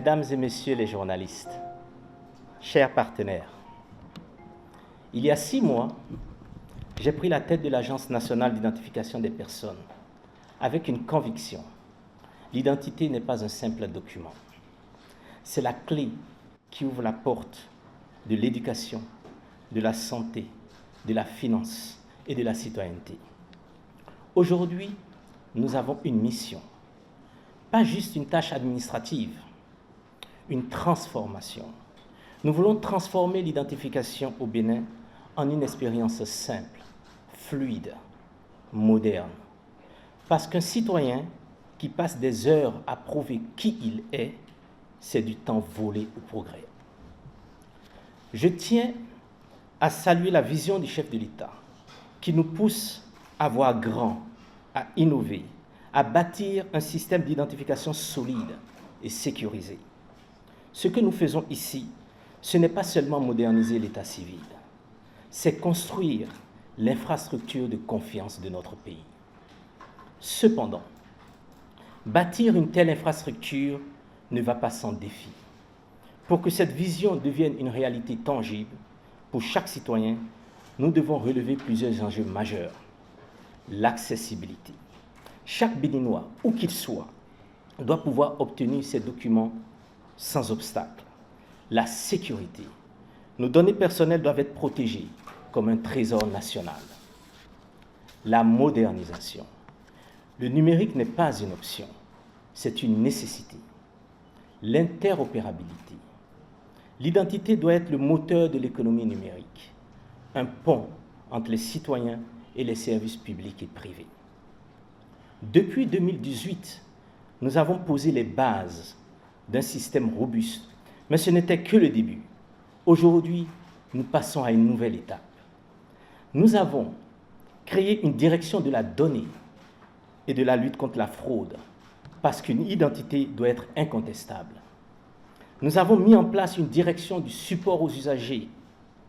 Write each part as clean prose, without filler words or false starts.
Mesdames et messieurs les journalistes, chers partenaires, il y a 6 mois, j'ai pris la tête de l'Agence nationale d'identification des personnes avec une conviction. L'identité n'est pas un simple document. C'est la clé qui ouvre la porte de l'éducation, de la santé, de la finance et de la citoyenneté. Aujourd'hui, nous avons une mission, pas juste une tâche administrative, une transformation. Nous voulons transformer l'identification au Bénin en une expérience simple, fluide, moderne. Parce qu'un citoyen qui passe des heures à prouver qui il est, c'est du temps volé au progrès. Je tiens à saluer la vision du chef de l'État qui nous pousse à voir grand, à innover, à bâtir un système d'identification solide et sécurisé. Ce que nous faisons ici, ce n'est pas seulement moderniser l'état civil, c'est construire l'infrastructure de confiance de notre pays. Cependant, bâtir une telle infrastructure ne va pas sans défi. Pour que cette vision devienne une réalité tangible, pour chaque citoyen, nous devons relever plusieurs enjeux majeurs. L'accessibilité. Chaque Béninois, où qu'il soit, doit pouvoir obtenir ces documents sans obstacle. La sécurité. Nos données personnelles doivent être protégées comme un trésor national. La modernisation. Le numérique n'est pas une option, c'est une nécessité. L'interopérabilité. L'identité doit être le moteur de l'économie numérique, un pont entre les citoyens et les services publics et privés. Depuis 2018, nous avons posé les bases d'un système robuste, mais ce n'était que le début. Aujourd'hui, nous passons à une nouvelle étape. Nous avons créé une direction de la donnée et de la lutte contre la fraude, parce qu'une identité doit être incontestable. Nous avons mis en place une direction du support aux usagers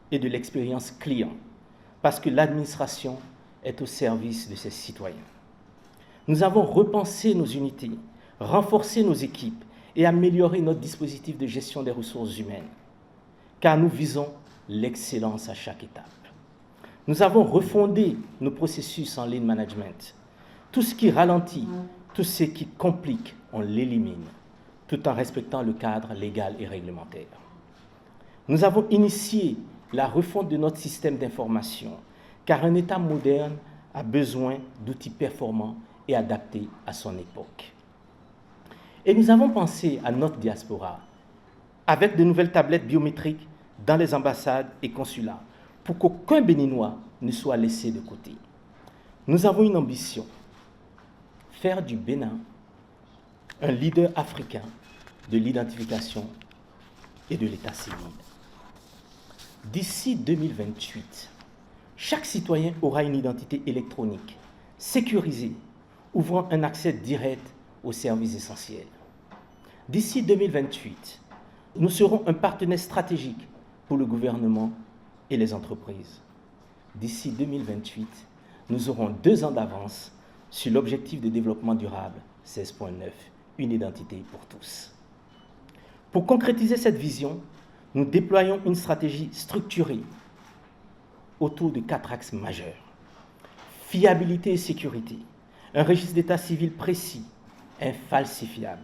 et de l'expérience client, parce que l'administration est au service de ses citoyens. Nous avons repensé nos unités, renforcé nos équipes et amélioré notre dispositif de gestion des ressources humaines, car nous visons l'excellence à chaque étape. Nous avons refondé nos processus en lean management. Tout ce qui ralentit, tout ce qui complique, on l'élimine, tout en respectant le cadre légal et réglementaire. Nous avons initié la refonte de notre système d'information, car un État moderne a besoin d'outils performants et adaptés à son époque. Et nous avons pensé à notre diaspora, avec de nouvelles tablettes biométriques dans les ambassades et consulats, pour qu'aucun Béninois ne soit laissé de côté. Nous avons une ambition, faire du Bénin un leader africain de l'identification et de l'état civil. D'ici 2028, chaque citoyen aura une identité électronique, sécurisée, ouvrant un accès direct aux services essentiels. D'ici 2028, nous serons un partenaire stratégique pour le gouvernement et les entreprises. D'ici 2028, nous aurons 2 ans d'avance sur l'objectif de développement durable 16.9, une identité pour tous. Pour concrétiser cette vision, nous déployons une stratégie structurée autour de 4 axes majeurs. Fiabilité et sécurité, un registre d'état civil précis, infalsifiable,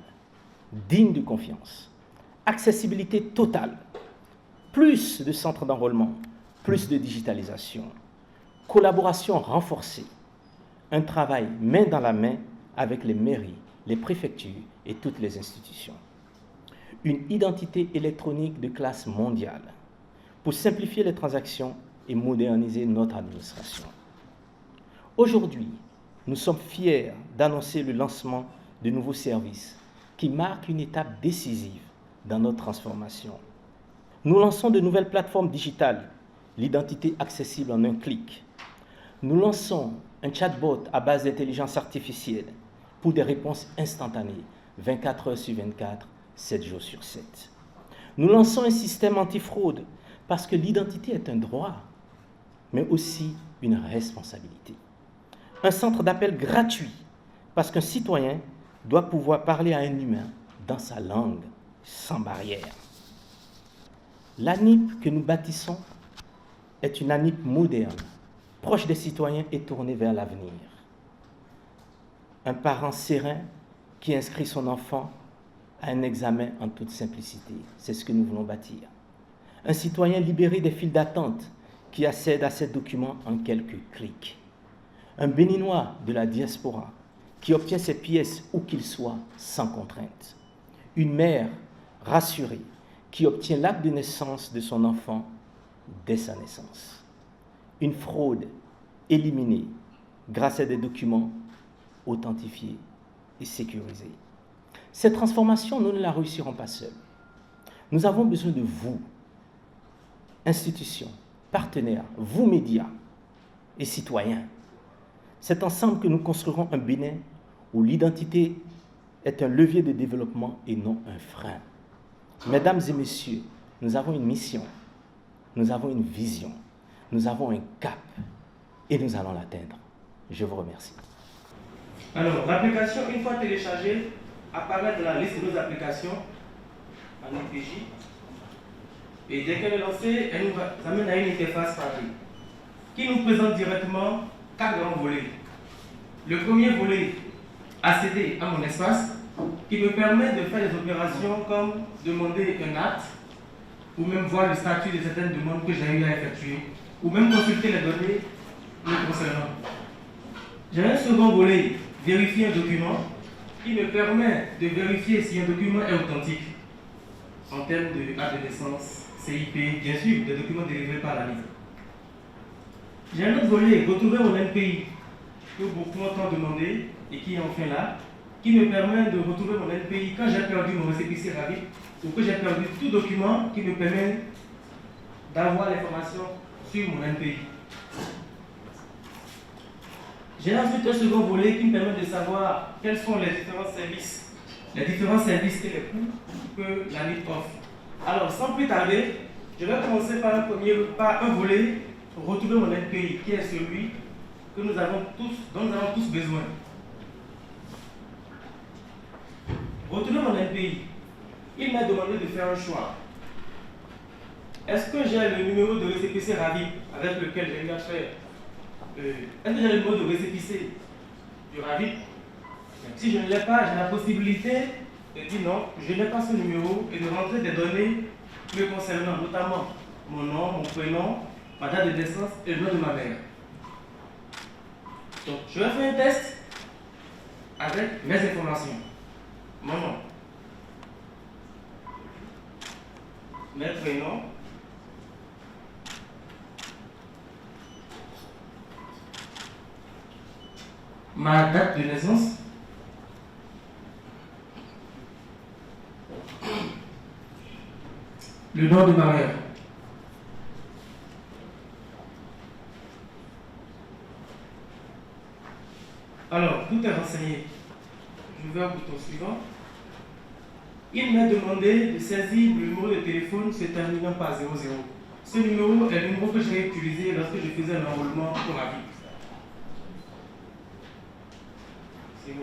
digne de confiance. Accessibilité totale, plus de centres d'enrôlement, plus de digitalisation. Collaboration renforcée, un travail main dans la main avec les mairies, les préfectures et toutes les institutions. Une identité électronique de classe mondiale pour simplifier les transactions et moderniser notre administration. Aujourd'hui, nous sommes fiers d'annoncer le lancement de nouveaux services qui marquent une étape décisive dans notre transformation. Nous lançons de nouvelles plateformes digitales, l'identité accessible en un clic. Nous lançons un chatbot à base d'intelligence artificielle pour des réponses instantanées, 24 heures sur 24, 7 jours sur 7. Nous lançons un système antifraude parce que l'identité est un droit, mais aussi une responsabilité. Un centre d'appel gratuit parce qu'un citoyen doit pouvoir parler à un humain dans sa langue, sans barrière. L'ANIP que nous bâtissons est une ANIP moderne, proche des citoyens et tournée vers l'avenir. Un parent serein qui inscrit son enfant à un examen en toute simplicité. C'est ce que nous voulons bâtir. Un citoyen libéré des files d'attente qui accède à ces documents en quelques clics. Un Béninois de la diaspora qui obtient ses pièces où qu'il soit sans contrainte. Une mère rassurée qui obtient l'acte de naissance de son enfant dès sa naissance. Une fraude éliminée grâce à des documents authentifiés et sécurisés. Cette transformation, nous ne la réussirons pas seuls. Nous avons besoin de vous, institutions, partenaires, vous médias et citoyens. C'est ensemble que nous construirons un Bénin où l'identité est un levier de développement et non un frein. Mesdames et messieurs, nous avons une mission, nous avons une vision, nous avons un cap et nous allons l'atteindre. Je vous remercie. Alors, l'application, une fois téléchargée, apparaît dans la liste de nos applications en IPJ. Et dès qu'elle est lancée, elle nous amène à une interface papier qui nous présente directement 4 grands volets. Le premier volet, accéder à mon espace, qui me permet de faire des opérations comme demander un acte, ou même voir le statut de certaines demandes que j'ai eu à effectuer, ou même consulter les données me concernant. J'ai un second volet, vérifier un document, qui me permet de vérifier si un document est authentique en termes de acte de naissance, CIP, bien sûr, des documents délivrés par la liste. J'ai un autre volet, retrouver mon NPI, que beaucoup m'ont demandé et qui est enfin là, qui me permet de retrouver mon NPI quand j'ai perdu mon récépissé rapide ou que j'ai perdu tout document qui me permet d'avoir l'information sur mon NPI. J'ai ensuite un second volet qui me permet de savoir quels sont les différents services et les coûts que la NIP offre. Alors, sans plus tarder, je vais commencer par un volet pour retrouver mon NPI, qui est celui que dont nous avons tous besoin. Retrouver mon NPI, il m'a demandé de faire un choix. Est-ce que j'ai le numéro de récépissé RAVIP avec lequel j'ai eu à faire? Est-ce que j'ai le numéro de récépissé du RAVIP? Si je ne l'ai pas, j'ai la possibilité de dire non, je n'ai pas ce numéro et de rentrer des données me concernant, notamment mon nom, mon prénom, ma date de naissance et le nom de ma mère. Donc, je vais faire un test avec mes informations. Mon nom, mes prénoms, ma date de naissance, le nom de ma mère. Alors, tout est renseigné. Je vais au bouton suivant. Il m'a demandé de saisir le numéro de téléphone se terminant par 00. Ce numéro est le numéro que j'ai utilisé lorsque je faisais un enrôlement pour la vie. 01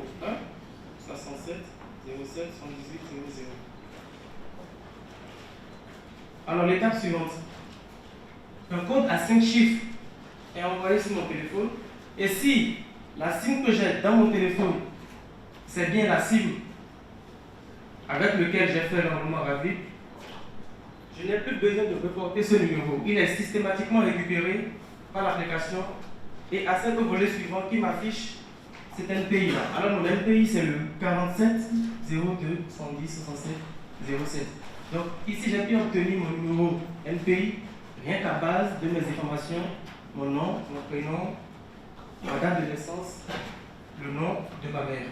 67 07 118 00. Alors, l'étape suivante. Un code à 5 chiffres est envoyé sur mon téléphone. Et si la SIM que j'ai dans mon téléphone, c'est bien la SIM avec laquelle j'ai fait l'enrôlement rapide, je n'ai plus besoin de reporter ce numéro. Il est systématiquement récupéré par l'application et à cet volet suivant qui m'affiche cet NPI là. Alors mon NPI c'est le 47 02 110 67 07. Donc ici j'ai pu obtenir mon numéro NPI rien qu'à base de mes informations, mon nom, mon prénom, ma date de naissance, le nom de ma mère.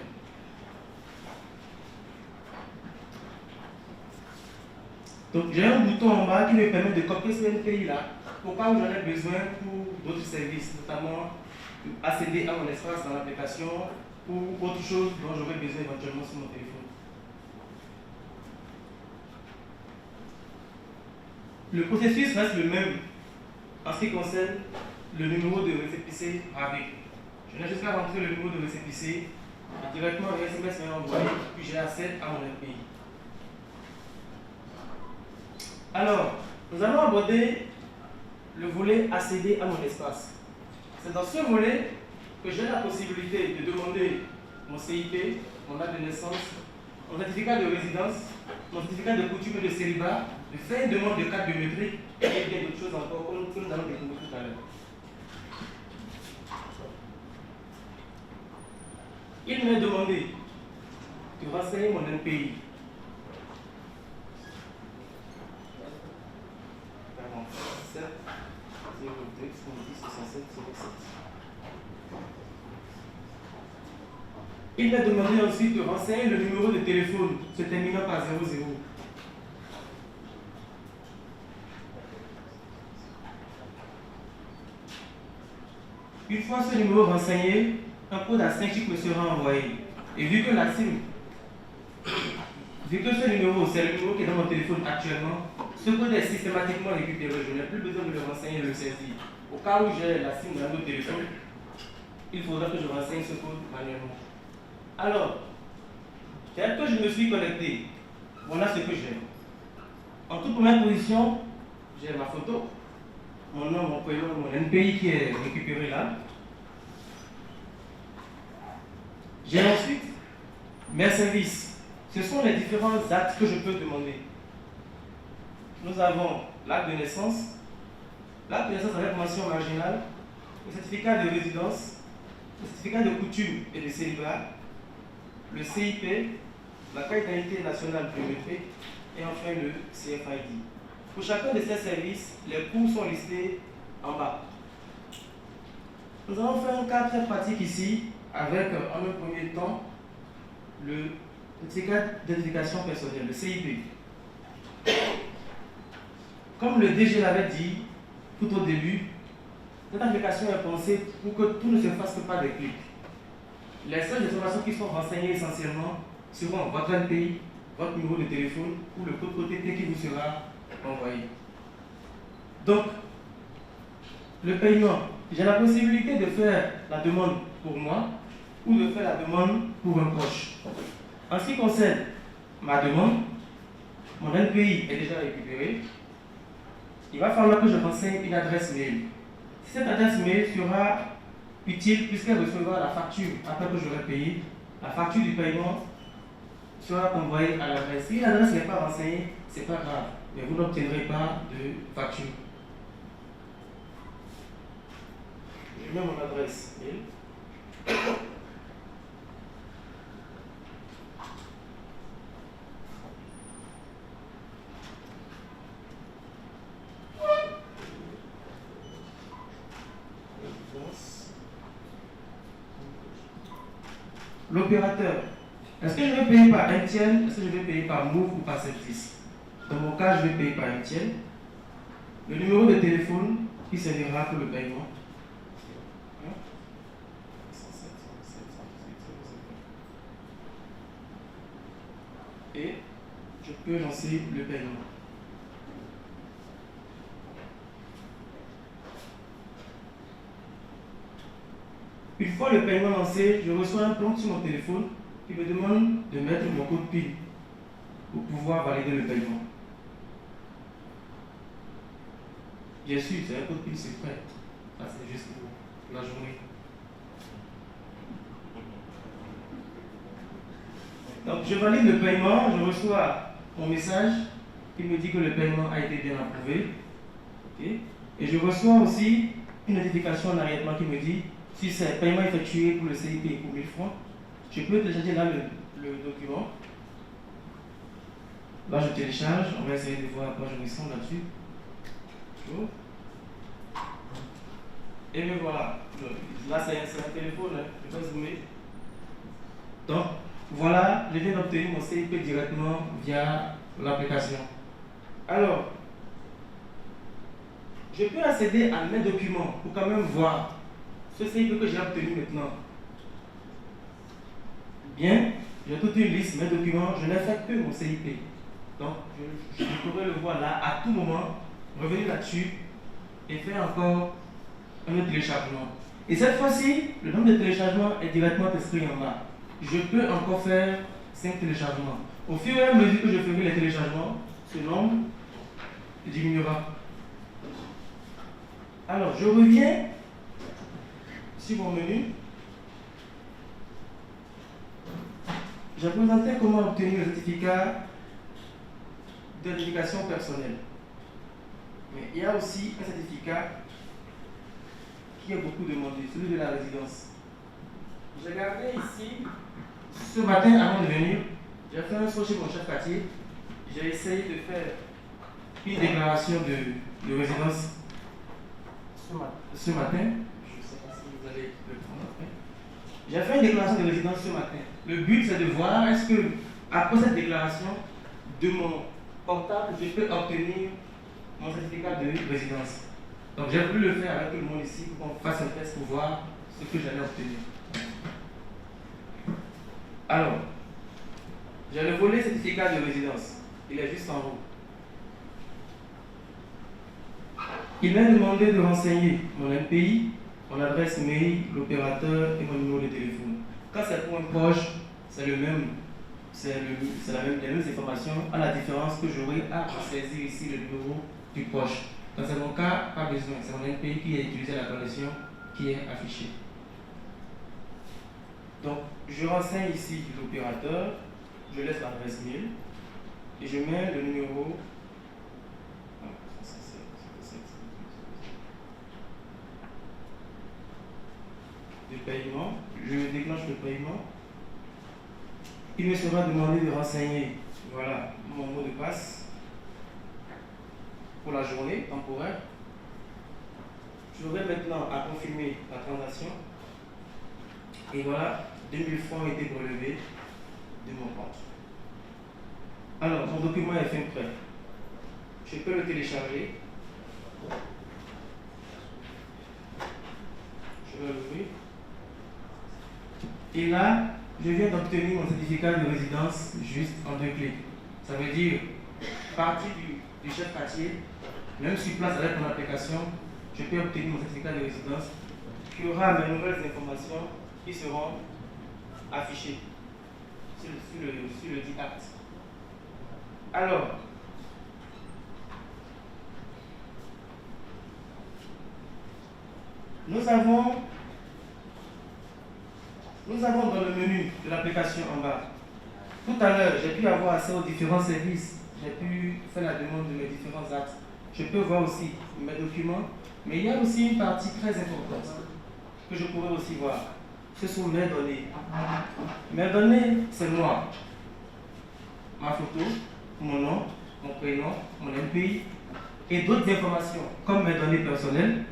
Donc j'ai un bouton en bas qui me permet de copier ce NPI là pour pas où j'en ai besoin pour d'autres services, notamment accéder à mon espace dans l'application ou autre chose dont j'aurais besoin éventuellement sur mon téléphone. Le processus reste le même en ce qui concerne le numéro de récépissé RAVIP. Je n'ai juste qu'à rentrer le numéro de récépissé, directement un SMS est envoyé, puis j'ai accès à mon NPI. Alors, nous allons aborder le volet accéder à mon espace. C'est dans ce volet que j'ai la possibilité de demander mon CIP, mon acte de naissance, mon certificat de résidence, mon certificat de coutume et de célibat, de faire une demande de carte biométrique et bien d'autres choses encore que nous allons découvrir tout à l'heure. Il m'est demandé de renseigner mon NPI. Il m'a demandé ensuite de renseigner le numéro de téléphone se terminant par 00. Une fois ce numéro renseigné, un code à 5 chiffres me sera envoyé. Et vu que la SIM, vu que ce numéro, c'est le numéro qui est dans mon téléphone actuellement, ce code est systématiquement récupéré. Je n'ai plus besoin de le renseigner et de le saisir. Au cas où j'ai la SIM dans mon téléphone, il faudra que je renseigne ce code manuellement. Alors, tel que je me suis connecté, voilà ce que j'ai. En toute première position, j'ai ma photo, mon nom, mon prénom, mon NPI qui est récupéré là. J'ai ensuite mes services. Ce sont les différents actes que je peux demander. Nous avons l'acte de naissance avec mention marginale, le certificat de résidence, le certificat de coutume et de célibat, le CIP, la carte d'identité nationale biométrique et enfin le CFID. Pour chacun de ces services, les coûts sont listés en bas. Nous allons faire un cas très pratique ici avec en un premier temps le certificat d'identification personnelle, le CIP. Comme le DG l'avait dit tout au début, cette application est pensée pour que tout ne se fasse que par des clics. Les seules informations qui sont renseignées essentiellement seront votre NPI, votre numéro de téléphone ou le code OTP qui vous sera envoyé. Donc, le paiement, j'ai la possibilité de faire la demande pour moi ou de faire la demande pour un proche. En ce qui concerne ma demande, mon NPI est déjà récupéré. Il va falloir que je renseigne une adresse mail. Cette adresse mail sera utile puisqu'elle recevra la facture après que j'aurai payé. La facture du paiement sera envoyée à l'adresse. Si l'adresse n'est pas renseignée, ce n'est pas grave, mais vous n'obtiendrez pas de facture. Je mets mon adresse mail. L'opérateur, est-ce que je vais payer par MTN, est-ce que je vais payer par Move ou par Septis? Dans mon cas, je vais payer par MTN. Le numéro de téléphone qui servira pour le paiement. Et je peux lancer le paiement. Une fois le paiement lancé, je reçois un prompt sur mon téléphone qui me demande de mettre mon code PIN pour pouvoir valider le paiement. Bien sûr, c'est un code PIN secret. Ça, c'est juste pour la journée. Donc, je valide le paiement, je reçois mon message qui me dit que le paiement a été bien approuvé. Okay. Et je reçois aussi une notification en arrière-plan qui me dit si c'est un paiement effectué pour le CIP pour 1000 francs, je peux télécharger là le document. Là, je télécharge, on va essayer de voir à quoi je ressemble là-dessus. Et me voilà. Là, c'est un téléphone, hein. Je vais zoomer. Donc, voilà, je viens d'obtenir mon CIP directement via l'application. Alors, je peux accéder à mes documents pour quand même voir ce CIP que j'ai obtenu maintenant. Bien, j'ai toute une liste, mes documents, je n'ai fait que mon CIP. Donc, je pourrais le voir là à tout moment, revenir là-dessus et faire encore un autre téléchargement. Et cette fois-ci, le nombre de téléchargements est directement inscrit en bas. Je peux encore faire 5 téléchargements. Au fur et à mesure que je ferai les téléchargements, ce nombre diminuera. Alors, je reviens sur mon menu. J'ai présenté comment obtenir le certificat d'identification personnelle. Mais il y a aussi un certificat qui est beaucoup demandé, celui de la résidence. J'ai regardé ici, ce matin avant de venir, j'ai fait un saut chez mon chef quartier. J'ai essayé de faire une déclaration de résidence ce matin. Je ne sais pas si vous allez le prendre après. J'ai fait une déclaration de résidence ce matin. Le but, c'est de voir est-ce que, après cette déclaration, de mon portable, je peux obtenir mon certificat de résidence. Donc, j'ai voulu le faire avec tout le monde ici pour qu'on fasse un test pour voir ce que j'allais obtenir. Alors, j'ai le volet certificat de résidence. Il est juste en haut. Il m'a demandé de renseigner mon NPI, mon adresse mail, l'opérateur et mon numéro de téléphone. Quand c'est pour un proche, c'est le même, les mêmes informations, à la différence que j'aurai à saisir ici le numéro du proche. Dans ce mon cas, pas besoin, c'est mon NPI qui est utilisé à la connexion qui est affiché. Donc, je renseigne ici l'opérateur, je laisse l'adresse mail et je mets le numéro de paiement, je déclenche le paiement. Il me sera demandé de renseigner, voilà, mon mot de passe pour la journée temporaire. J'aurai maintenant à confirmer la transaction. Et voilà, 2000 francs ont été prélevés de mon compte. Alors, mon document est fin prêt. Je peux le télécharger. Je vais l'ouvrir. Et là, je viens d'obtenir mon certificat de résidence juste en 2 clics. Ça veut dire, partir du chef quartier, même sur place avec mon application, je peux obtenir mon certificat de résidence qui aura mes nouvelles informations qui seront affichées sur le dit acte. Alors, nous avons dans le menu de l'application en bas. Tout à l'heure, j'ai pu avoir accès aux différents services. J'ai pu faire la demande de mes différents actes. Je peux voir aussi mes documents. Mais il y a aussi une partie très importante que je pourrais aussi voir. Ce sont mes données. Mes données, c'est moi. Ma photo, mon nom, mon prénom, mon NPI et d'autres informations comme mes données personnelles.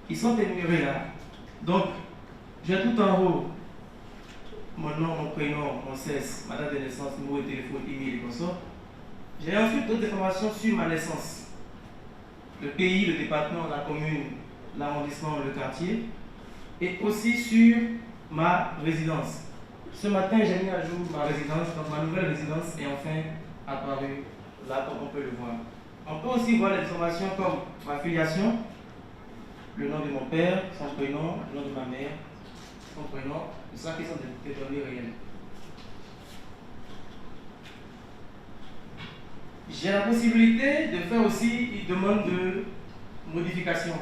Ils sont énumérés là. Donc, j'ai tout en haut mon nom, mon prénom, mon CES, ma date de naissance, numéro de téléphone, email et consorts. J'ai ensuite d'autres informations sur ma naissance. Le pays, le département, la commune, l'arrondissement, le quartier. Et aussi sur ma résidence. Ce matin, j'ai mis à jour ma résidence. Donc ma nouvelle résidence est enfin apparue là, comme on peut le voir. On peut aussi voir les informations comme ma filiation, le nom de mon père, son prénom, le nom de ma mère, son prénom, tout ça qui sont des données réelles. J'ai la possibilité de faire aussi une demande de modification.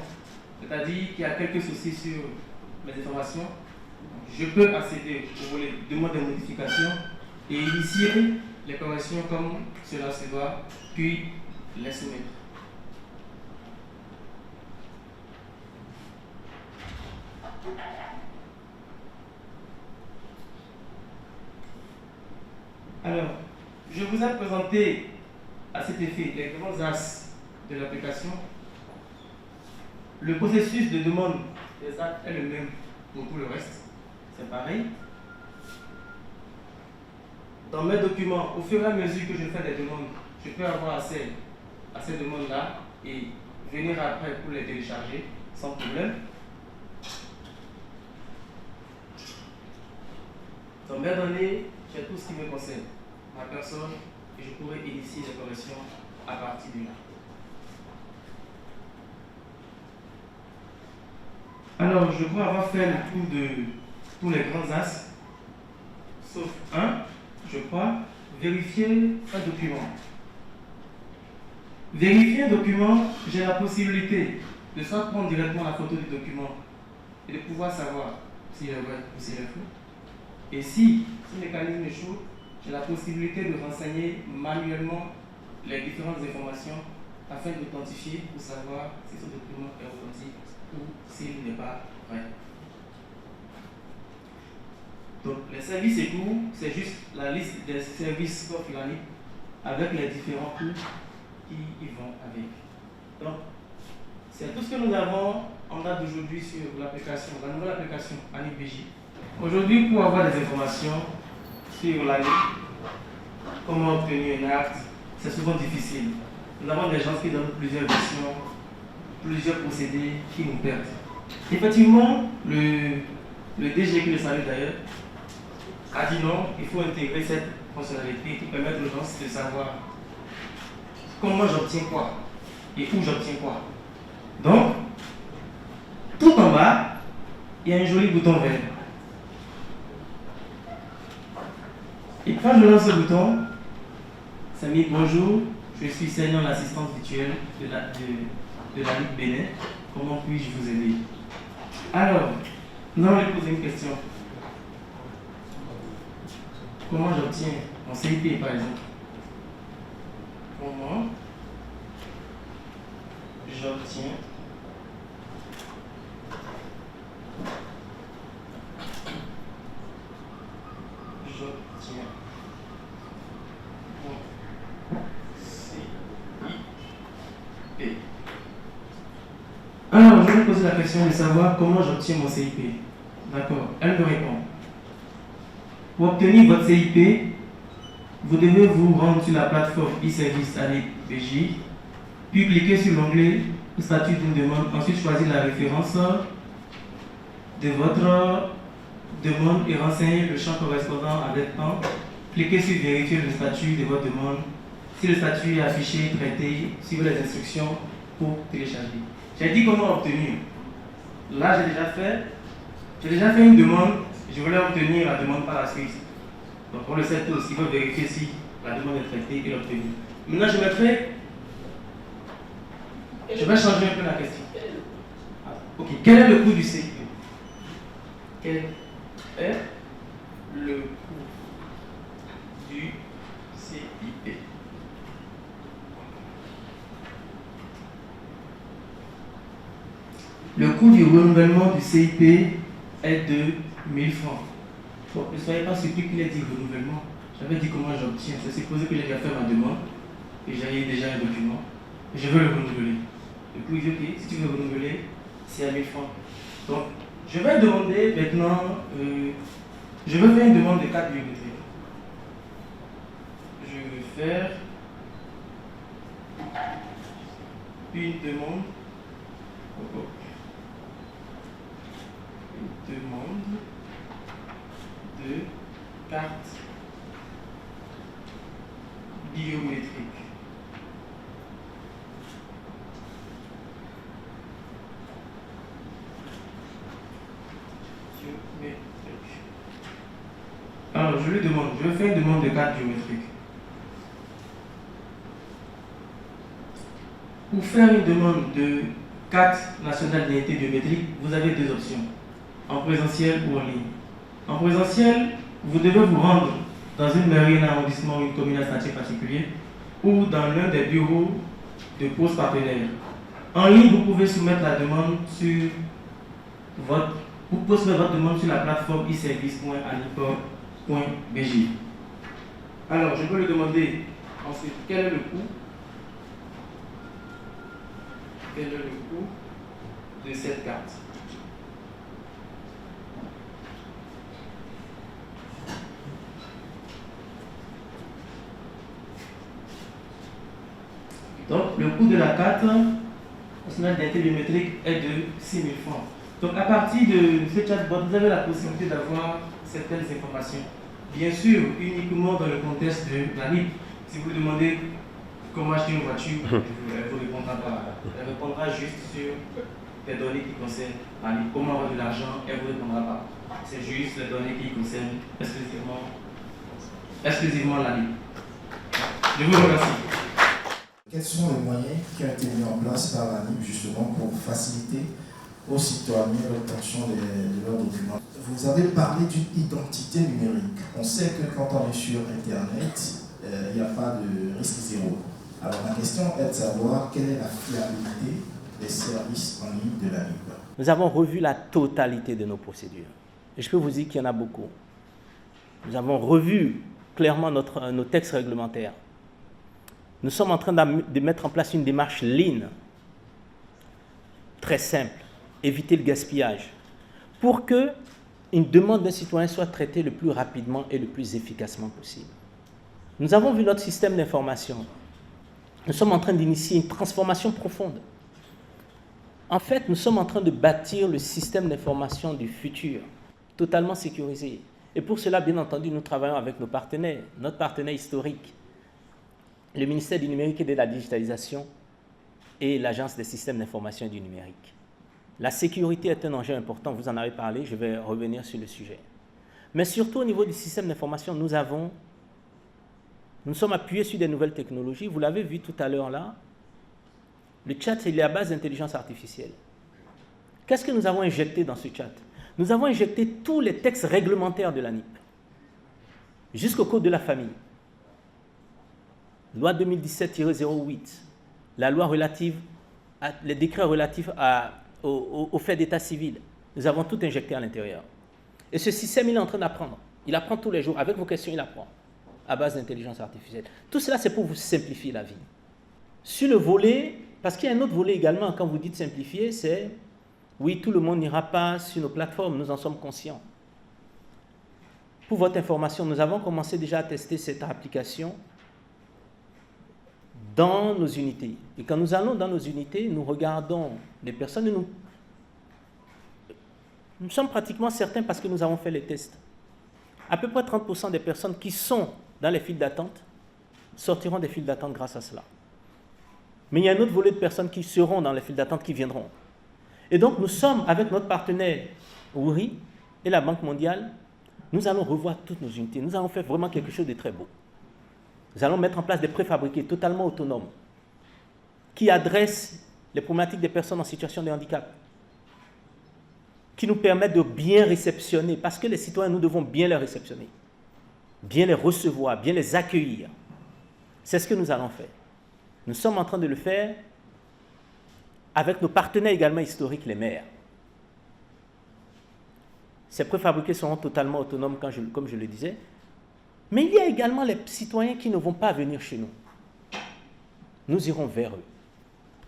C'est-à-dire qu'il y a quelques soucis sur mes informations. Je peux accéder au volet demande de modification et initier les corrections comme cela se doit, puis les soumettre. Alors, je vous ai présenté à cet effet les grands axes de l'application. Le processus de demande des actes est le même pour tout le reste. C'est pareil. Dans mes documents, au fur et à mesure que je fais des demandes, je peux avoir accès à ces demandes-là et venir après pour les télécharger sans problème. Dans mes données, j'ai tout ce qui me concerne, ma personne, et je pourrais initier des corrections à partir de là. Alors, je crois avoir fait le tour de tous les grands axes, sauf un, je crois, vérifier un document. Vérifier un document, j'ai la possibilité de soit prendre directement la photo du document et de pouvoir savoir s'il est vrai ou s'il est faux. Et si le mécanisme échoue, j'ai la possibilité de renseigner manuellement les différentes informations afin d'authentifier pour savoir si ce document est authentique ou s'il n'est pas vrai. Donc, les services écourts, c'est juste la liste des services qu'offre l'ANIP avec les différents coûts qui y vont avec. Donc, c'est tout ce que nous avons en date d'aujourd'hui sur l'application, la nouvelle application ANIP BJ. Aujourd'hui, pour avoir des informations sur l'ANIP, comment obtenir un acte, c'est souvent difficile. Nous avons des gens qui donnent plusieurs versions, plusieurs procédés qui nous perdent. Effectivement, le DG qui le salue d'ailleurs a dit non, il faut intégrer cette fonctionnalité pour permettre aux gens de savoir comment j'obtiens quoi et où j'obtiens quoi. Donc, tout en bas, il y a un joli bouton vert. Et quand je lance ce bouton, ça met bonjour, je suis Seigneur, l'assistante virtuelle de la Ligue Bénin. Comment puis-je vous aider? Alors, nous allons lui poser une question. Comment j'obtiens mon CIP par exemple? Comment j'obtiens mon CIP? Alors, je vais poser la question de savoir comment j'obtiens mon CIP. D'accord, elle me répond. Pour obtenir votre CIP, vous devez vous rendre sur la plateforme e-service ANIP BJ, puis cliquer sur l'onglet statut d'une demande, ensuite choisir la référence de votre demande et renseigner le champ correspondant avec temps. Cliquez sur vérifier le statut de votre demande. Si le statut est affiché, traité, suivez les instructions pour télécharger. J'ai dit comment obtenir. Là, j'ai déjà fait une demande, je voulais obtenir la demande par la suite. Donc on le sait tous, il faut vérifier si la demande est traitée et obtenue. Maintenant, je vais changer un peu la question. Ok, quel est le coût du CIP? Quel est le coût du CIP? Le coût du renouvellement du CIP est de 1000 francs. Bon, ne soyez pas surpris qu'il ait dit renouvellement. J'avais dit comment j'obtiens. C'est supposé que j'ai déjà fait ma demande et j'ai déjà un document. Et je veux le renouveler. Du coup, il dit ok, si tu veux renouveler, c'est à 1000 francs. Donc, je vais demander maintenant, je vais faire une demande de carte biométrique. Je vais faire une demande. Une demande de carte biométrique. Alors, je lui demande, je vais faire une demande de carte biométrique. Pour faire une demande de carte nationale d'identité biométrique, vous avez deux options, en présentiel ou en ligne. En présentiel, vous devez vous rendre dans une mairie, un arrondissement ou une commune à statut particulier ou dans l'un des bureaux de poste partenaires. En ligne, vous pouvez soumettre la demande sur votre la plateforme e-service.anipor.bj. Alors, je peux lui demander ensuite quel est le coût. Quel est le coût de cette carte? Donc, le coût de la carte nationale d'identité biométrique est de 6 000 francs. Donc, à partir de ce chatbot, vous avez la possibilité d'avoir certaines informations. Bien sûr, uniquement dans le contexte de l'ANIP. Si vous demandez comment acheter une voiture, elle ne vous répondra pas. Elle répondra juste sur les données qui concernent l'ANIP. Comment avoir de l'argent, elle ne vous répondra pas. C'est juste les données qui concernent exclusivement l'ANIP. Je vous remercie. Quels sont les moyens qui ont été mis en place par l'ANIP justement pour faciliter aux citoyens l'obtention de leurs documents? Vous avez parlé d'une identité numérique. On sait que quand on est sur Internet, il n'y a pas de risque zéro. Alors ma question est de savoir quelle est la fiabilité des services en ligne de l'ANIP. Nous avons revu la totalité de nos procédures. Et je peux vous dire qu'il y en a beaucoup. Nous avons revu clairement nos textes réglementaires. Nous sommes en train de mettre en place une démarche lean, très simple, éviter le gaspillage, pour que une demande d'un citoyen soit traitée le plus rapidement et le plus efficacement possible. Nous avons vu notre système d'information. Nous sommes en train d'initier une transformation profonde. En fait, nous sommes en train de bâtir le système d'information du futur, totalement sécurisé. Et pour cela, bien entendu, nous travaillons avec nos partenaires, notre partenaire historique, le ministère du numérique et de la digitalisation et l'Agence des systèmes d'information et du numérique. La sécurité est un enjeu important, vous en avez parlé, je vais revenir sur le sujet. Mais surtout au niveau du système d'information, nous sommes appuyés sur des nouvelles technologies. Vous l'avez vu tout à l'heure là, le chat, il est à base d'intelligence artificielle. Qu'est-ce que nous avons injecté dans ce chat? Nous avons injecté tous les textes réglementaires de l'ANIP, jusqu'au code de la famille. Loi 2017-08, la loi relative, les décrets relatifs au fait d'état civil. Nous avons tout injecté à l'intérieur. Et ce système, il est en train d'apprendre. Il apprend tous les jours. Avec vos questions, il apprend à base d'intelligence artificielle. Tout cela, c'est pour vous simplifier la vie. Sur le volet, parce qu'il y a un autre volet également, quand vous dites simplifier, c'est, oui, tout le monde n'ira pas sur nos plateformes, nous en sommes conscients. Pour votre information, nous avons commencé déjà à tester cette application dans nos unités. Et quand nous allons dans nos unités, nous regardons les personnes et nous sommes pratiquement certains, parce que nous avons fait les tests. À peu près 30% des personnes qui sont dans les files d'attente sortiront des files d'attente grâce à cela. Mais il y a un autre volet de personnes qui seront dans les files d'attente qui viendront. Et donc nous sommes avec notre partenaire Woori et la Banque mondiale, nous allons revoir toutes nos unités. Nous allons faire vraiment quelque chose de très beau. Nous allons mettre en place des préfabriqués totalement autonomes qui adressent les problématiques des personnes en situation de handicap, qui nous permettent de bien réceptionner, parce que les citoyens, nous devons bien les réceptionner, bien les recevoir, bien les accueillir. C'est ce que nous allons faire. Nous sommes en train de le faire avec nos partenaires également historiques, les maires. Ces préfabriqués seront totalement autonomes, comme je le disais. Mais il y a également les citoyens qui ne vont pas venir chez nous. Nous irons vers eux.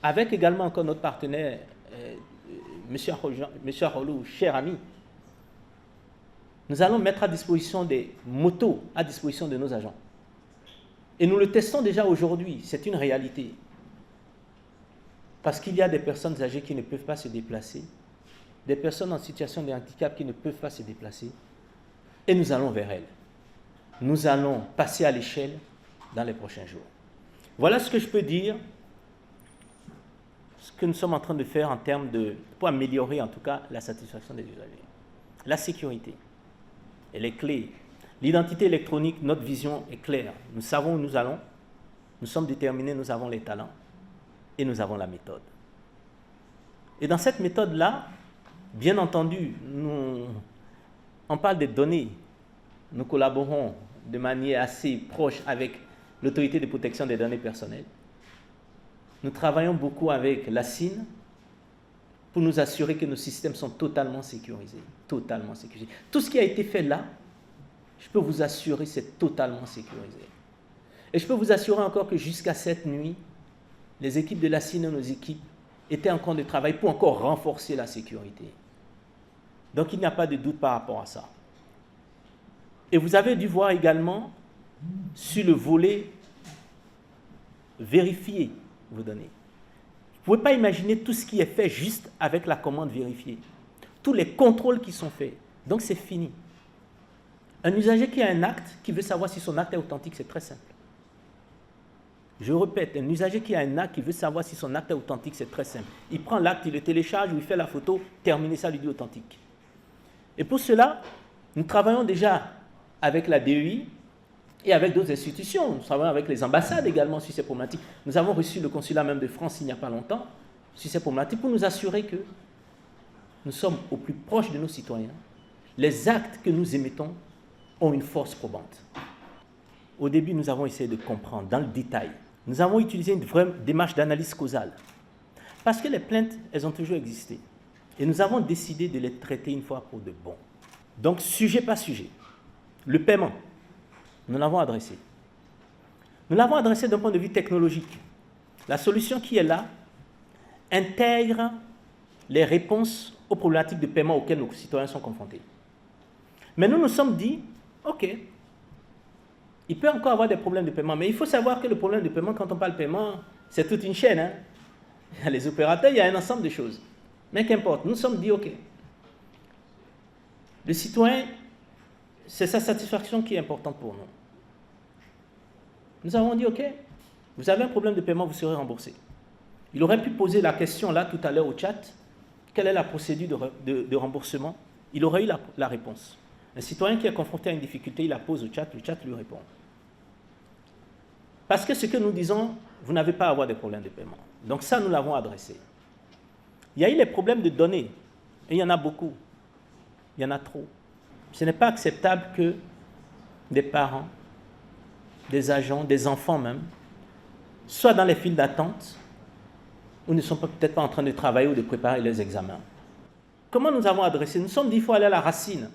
Avec également encore notre partenaire, M. Arolou, cher ami, nous allons mettre à disposition des motos à disposition de nos agents. Et nous le testons déjà aujourd'hui, c'est une réalité. Parce qu'il y a des personnes âgées qui ne peuvent pas se déplacer, des personnes en situation de handicap qui ne peuvent pas se déplacer, et nous allons vers elles. Nous allons passer à l'échelle dans les prochains jours. Voilà ce que je peux dire, ce que nous sommes en train de faire en termes pour améliorer en tout cas la satisfaction des usagers. La sécurité, elle est clé. L'identité électronique, notre vision est claire. Nous savons où nous allons, nous sommes déterminés, nous avons les talents et nous avons la méthode. Et dans cette méthode-là, bien entendu, on parle des données. Nous collaborons de manière assez proche avec l'autorité de protection des données personnelles. Nous travaillons beaucoup avec la CIN pour nous assurer que nos systèmes sont totalement sécurisés. Totalement sécurisés. Tout ce qui a été fait là, je peux vous assurer, c'est totalement sécurisé. Et je peux vous assurer encore que jusqu'à cette nuit, les équipes de la CIN et nos équipes étaient en train de travailler pour encore renforcer la sécurité. Donc il n'y a pas de doute par rapport à ça. Et vous avez dû voir également sur le volet vérifier vos données. Vous ne pouvez pas imaginer tout ce qui est fait juste avec la commande vérifier. Tous les contrôles qui sont faits. Donc c'est fini. Un usager qui a un acte, qui veut savoir si son acte est authentique, c'est très simple. Je répète, un usager qui a un acte, qui veut savoir si son acte est authentique, c'est très simple. Il prend l'acte, il le télécharge, ou il fait la photo, terminé, ça lui dit authentique. Et pour cela, nous travaillons déjà avec la DEI Et avec d'autres institutions, nous travaillons avec les ambassades également sur ces problématiques. Nous avons reçu le consulat même de France il n'y a pas longtemps sur ces problématiques pour nous assurer que nous sommes au plus proche de nos citoyens. Les actes que nous émettons ont une force probante. Au début, nous avons essayé de comprendre dans le détail. Nous avons utilisé une vraie démarche d'analyse causale. Parce que les plaintes, elles ont toujours existé. Et nous avons décidé de les traiter une fois pour de bon. Donc, sujet par sujet. Le paiement, nous l'avons adressé. Nous l'avons adressé d'un point de vue technologique. La solution qui est là intègre les réponses aux problématiques de paiement auxquelles nos citoyens sont confrontés. Mais nous nous sommes dit, ok, il peut encore avoir des problèmes de paiement, mais il faut savoir que le problème de paiement, quand on parle de paiement, c'est toute une chaîne. Hein? Il y a les opérateurs, il y a un ensemble de choses. Mais qu'importe, nous nous sommes dit, ok, le citoyen, c'est sa satisfaction qui est importante pour nous. Nous avons dit, ok, vous avez un problème de paiement, vous serez remboursé. Il aurait pu poser la question là tout à l'heure au chat, quelle est la procédure de remboursement? Il aurait eu la réponse. Un citoyen qui est confronté à une difficulté, il la pose au chat, le chat lui répond. Parce que ce que nous disons, vous n'avez pas à avoir des problèmes de paiement. Donc ça, nous l'avons adressé. Il y a eu les problèmes de données, et il y en a beaucoup. Il y en a trop. Ce n'est pas acceptable que des parents, des agents, des enfants même, soient dans les files d'attente, ou ne sont peut-être pas en train de travailler ou de préparer les examens. Comment nous avons adressé? Nous sommes dit qu'il faut aller à la racine.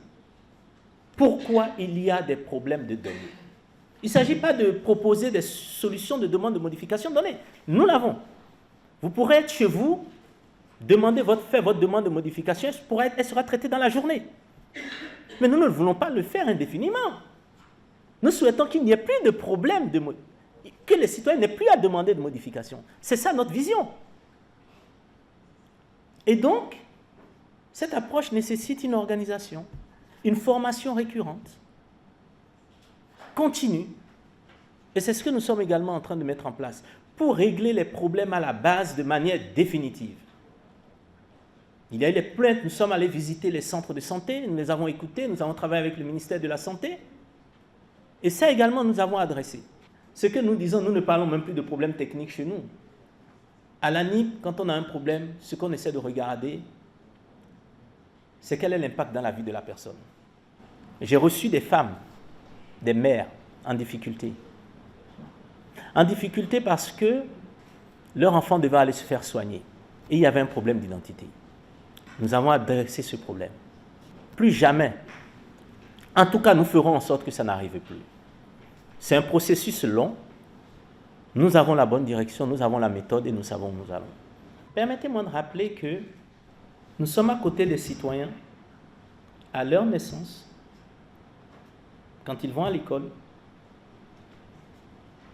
Pourquoi il y a des problèmes de données? Il ne s'agit pas de proposer des solutions de demande de modification de données. Nous l'avons. Vous pourrez être chez vous, faire votre demande de modification, elle sera traitée dans la journée. Mais nous ne voulons pas le faire indéfiniment. Nous souhaitons qu'il n'y ait plus de problème, que les citoyens n'aient plus à demander de modification. C'est ça notre vision. Et donc, cette approche nécessite une organisation, une formation récurrente, continue, et c'est ce que nous sommes également en train de mettre en place, pour régler les problèmes à la base de manière définitive. Il y a eu les plaintes, nous sommes allés visiter les centres de santé, nous les avons écoutés, nous avons travaillé avec le ministère de la Santé, et ça également nous avons adressé. Ce que nous disons, nous ne parlons même plus de problèmes techniques chez nous. À l'ANIP, quand on a un problème, ce qu'on essaie de regarder, c'est quel est l'impact dans la vie de la personne. J'ai reçu des femmes, des mères en difficulté. En difficulté parce que leur enfant devait aller se faire soigner. Et il y avait un problème d'identité. Nous avons adressé ce problème. Plus jamais. En tout cas, nous ferons en sorte que ça n'arrive plus. C'est un processus long. Nous avons la bonne direction, nous avons la méthode et nous savons où nous allons. Permettez-moi de rappeler que nous sommes à côté des citoyens à leur naissance, quand ils vont à l'école,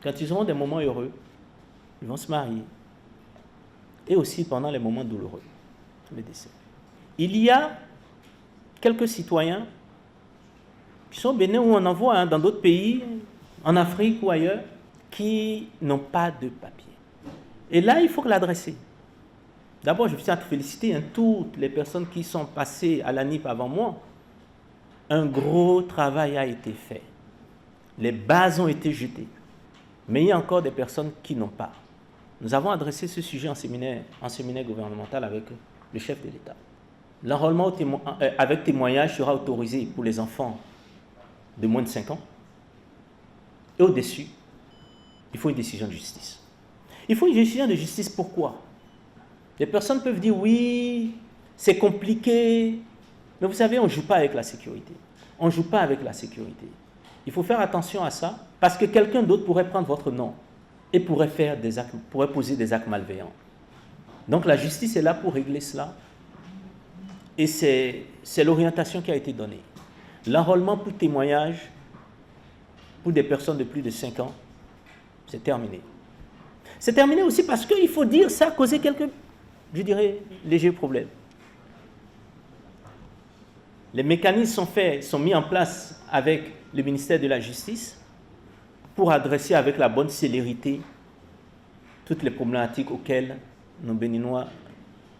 quand ils auront des moments heureux, ils vont se marier, et aussi pendant les moments douloureux, le décès. Il y a quelques citoyens qui sont bénins, où on en voit dans d'autres pays, en Afrique ou ailleurs, qui n'ont pas de papier. Et là, il faut l'adresser. D'abord, je tiens à te féliciter, toutes les personnes qui sont passées à l'ANIP avant moi. Un gros travail a été fait. Les bases ont été jetées. Mais il y a encore des personnes qui n'ont pas. Nous avons adressé ce sujet en séminaire gouvernemental avec le chef de l'État. L'enrôlement avec témoignage sera autorisé pour les enfants de moins de 5 ans. Et au-dessus, il faut une décision de justice. Il faut une décision de justice, pourquoi? Les personnes peuvent dire, oui, c'est compliqué. Mais vous savez, on ne joue pas avec la sécurité. On ne joue pas avec la sécurité. Il faut faire attention à ça, parce que quelqu'un d'autre pourrait prendre votre nom et pourrait poser des actes malveillants. Donc la justice est là pour régler cela. Et c'est l'orientation qui a été donnée. L'enrôlement pour témoignage, pour des personnes de plus de 5 ans, c'est terminé. C'est terminé aussi parce qu'il faut dire ça a causé quelques, je dirais, légers problèmes. Les mécanismes sont mis en place avec le ministère de la Justice pour adresser avec la bonne célérité toutes les problématiques auxquelles nos Béninois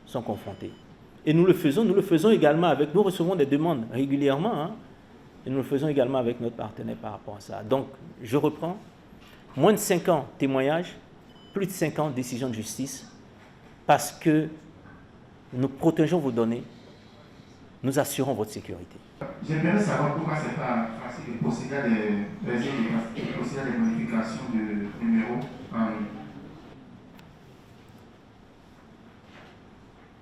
sont confrontés. Et nous le faisons également nous recevons des demandes régulièrement Et nous le faisons également avec notre partenaire par rapport à ça. Donc, je reprends. Moins de 5 ans, témoignage. Plus de 5 ans, décision de justice. Parce que nous protégeons vos données. Nous assurons votre sécurité. J'aimerais savoir pourquoi ce n'est pas facile de procéder à des modifications de numéros en ligne.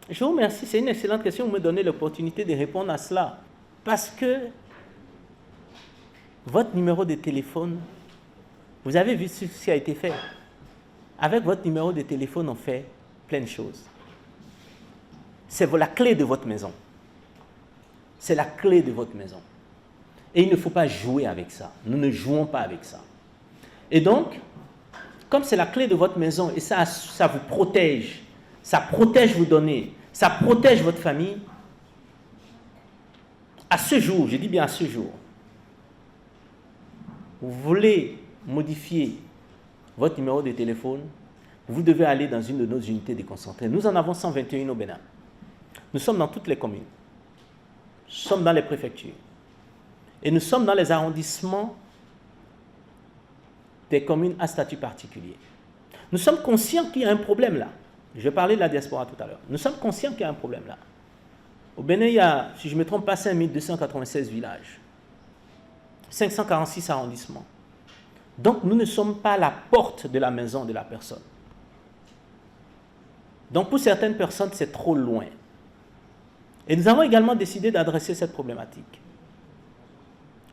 Je vous remercie, c'est une excellente question. Vous me donnez l'opportunité de répondre à cela. Parce que votre numéro de téléphone, vous avez vu ce qui a été fait. Avec votre numéro de téléphone, on fait plein de choses. C'est la clé de votre maison. C'est la clé de votre maison. Et il ne faut pas jouer avec ça. Nous ne jouons pas avec ça. Et donc, comme c'est la clé de votre maison et ça vous protège, ça protège vos données, ça protège votre famille, à ce jour, je dis bien à ce jour, vous voulez modifier votre numéro de téléphone, vous devez aller dans une de nos unités déconcentrées. Nous en avons 121 au Bénin. Nous sommes dans toutes les communes. Nous sommes dans les préfectures. Et nous sommes dans les arrondissements des communes à statut particulier. Nous sommes conscients qu'il y a un problème là. Je parlais de la diaspora tout à l'heure. Nous sommes conscients qu'il y a un problème là. Au Bénin, il y a, si je ne me trompe pas, 5296 villages. 546 arrondissements. Donc, nous ne sommes pas à la porte de la maison de la personne. Donc, pour certaines personnes, c'est trop loin. Et nous avons également décidé d'adresser cette problématique.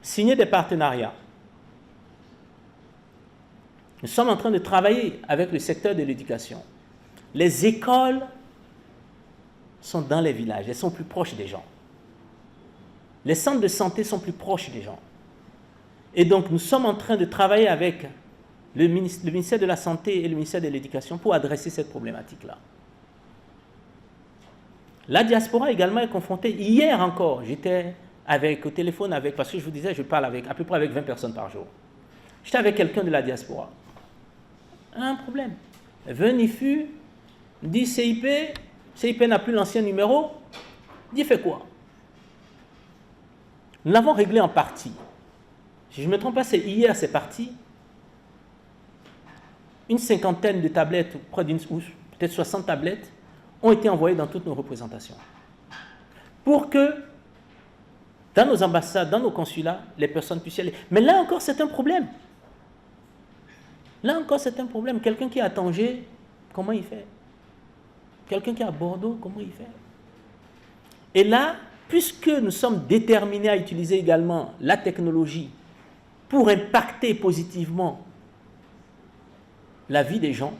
Signer des partenariats. Nous sommes en train de travailler avec le secteur de l'éducation. Les écoles sont dans les villages, elles sont plus proches des gens. Les centres de santé sont plus proches des gens. Et donc, nous sommes en train de travailler avec le ministère de la Santé et le ministère de l'Éducation pour adresser cette problématique-là. La diaspora également est confrontée. Hier encore, j'étais au téléphone avec, parce que je vous disais, je parle à peu près avec 20 personnes par jour. J'étais avec quelqu'un de la diaspora. Un problème. Venifu, dit CIP n'a plus l'ancien numéro. Dit fait quoi? Nous l'avons réglé en partie. Si je ne me trompe pas, c'est hier, c'est parti. Une cinquantaine de tablettes, près d'une, ou peut-être 60 tablettes, ont été envoyées dans toutes nos représentations. Pour que, dans nos ambassades, dans nos consulats, les personnes puissent y aller. Mais là encore, c'est un problème. Là encore, c'est un problème. Quelqu'un qui est à Tanger, comment il fait? Quelqu'un qui est à Bordeaux, comment il fait? Et là, puisque nous sommes déterminés à utiliser également la technologie pour impacter positivement la vie des gens,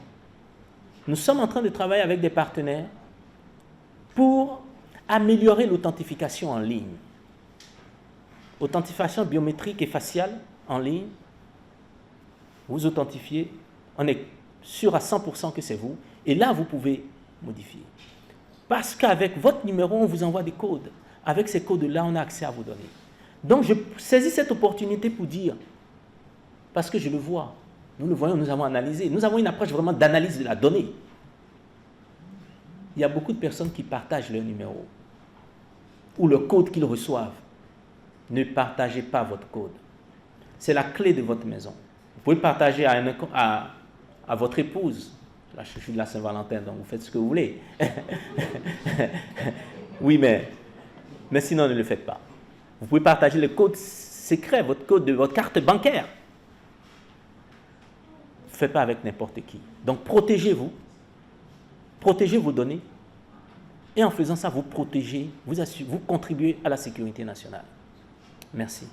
nous sommes en train de travailler avec des partenaires pour améliorer l'authentification en ligne. Authentification biométrique et faciale en ligne. Vous authentifiez, on est sûr à 100% que c'est vous, et là vous pouvez modifier. Parce qu'avec votre numéro, on vous envoie des codes. Avec ces codes-là, on a accès à vos données. Donc je saisis cette opportunité pour dire, parce que je le vois, nous le voyons, nous avons analysé, nous avons une approche vraiment d'analyse de la donnée. Il y a beaucoup de personnes qui partagent leur numéro ou le code qu'ils reçoivent. Ne partagez pas votre code. C'est la clé de votre maison. Vous pouvez partager à votre épouse. Là, je suis de la Saint-Valentin, donc vous faites ce que vous voulez. Oui, mais sinon, ne le faites pas. Vous pouvez partager le code secret, votre code de votre carte bancaire. Ne faites pas avec n'importe qui. Donc, protégez-vous. Protégez vos données. Et en faisant ça, vous protégez, vous contribuez à la sécurité nationale. Merci.